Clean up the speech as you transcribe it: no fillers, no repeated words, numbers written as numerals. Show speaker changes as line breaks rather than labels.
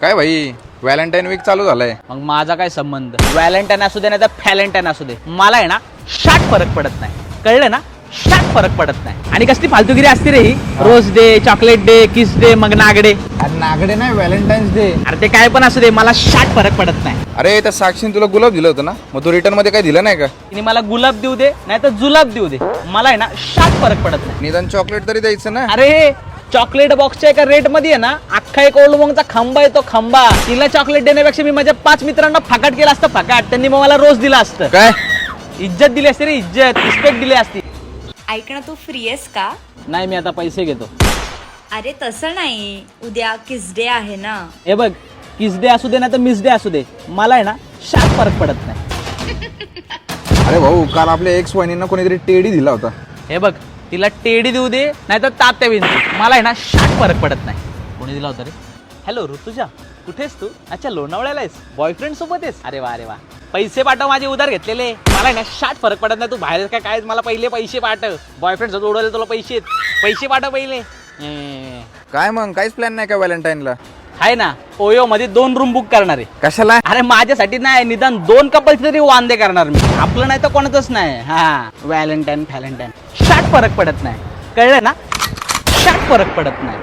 काय भाई Valentine weak चालू झालाय.
मग माझा काय संबंध? व्हॅलेंटाईन असू दे नाही तर फॅलेंटाईन असू दे, मला आहे ना शाट फरक पडत नाही, कळलं ना? शाट फरक पडत नाही. आणि कसली फालतूगिरी असते रे ही, रोज डे, चॉकलेट डे, किस डे, मग नागडे.
अरे नागडे नाही, व्हॅलेंटाईन्स डे.
अरे ते काय पण असू दे, मला शाट फरक पडत नाही.
अरे त्या साक्षीने तुला गुलाब दिलं होतं ना, मग तू रिटर्न मध्ये काही दिलं नाही का?
तिने मला गुलाब देऊ दे नाही तर जुलाब देऊ दे, मला आहे ना शाट फरक पडत नाही.
निदान चॉकलेट तरी द्यायचं ना.
अरे चॉकलेट बॉक्सच्या एका रेट मध्ये आहे ना अख्खा एक ओल्ड मॉंगचा खांबा येतो, खांबा. तिला चॉकलेट देण्यापेक्षा मी माझ्या 5 मित्रांना फकाट केला असतं, फकाट. त्यांनी मग मला रोज दिला असतं.
काय
इज्जत दिली असते रे, इज्जत, रिस्पेक्ट दिली असती.
ऐक ना, तू फ्री आहेस का?
नाही, मी आता पैसे घेतो.
अरे तसं नाही, उद्या किस डे आहे ना.
हे बघ, किस डे असू दे ना तर मिस डे असू दे, मला आहे ना शाट फरक पडत नाही.
अरे भाऊ, काल आपल्या एक्स वहिनींना कोणीतरी टेडी दिला होता.
हे बघ, तिला टेडी देऊ दे नाही तर तात्या विंचू, मला आहे ना शाट फरक पडत नाही. कोणी दिला होता रे? हॅलो ऋतुजा, कुठेस तू? अच्छा, लोणावळ्याला आहेस, बॉयफ्रेंड सोबत आहेस? अरे वा, अरे वा. पैसे पाठव, माझे उधार घेतलेले. मला आहे ना शाट फरक पडत नाही, तू बाहेर काय मला पहिले पैसे पाठव. बॉयफ्रेंड सोबत उडवले तुला पैसे, पैसे पाठव पहिले.
काय मग काहीच प्लॅन नाही का व्हॅलेंटाईनला?
आहे ना, ओयो मध्ये 2 रूम बुक करणार आहे.
कशाला?
अरे माझ्यासाठी नाही, निदान 2 कपल्स तरी वांदे करणार मी. आपलं नाही तर कोणाचंच नाही. हा, व्हॅलेंटाईन फॅलेंटाईन शाट फरक पडत नाही, कळलं ना? शाट फरक पडत नाही.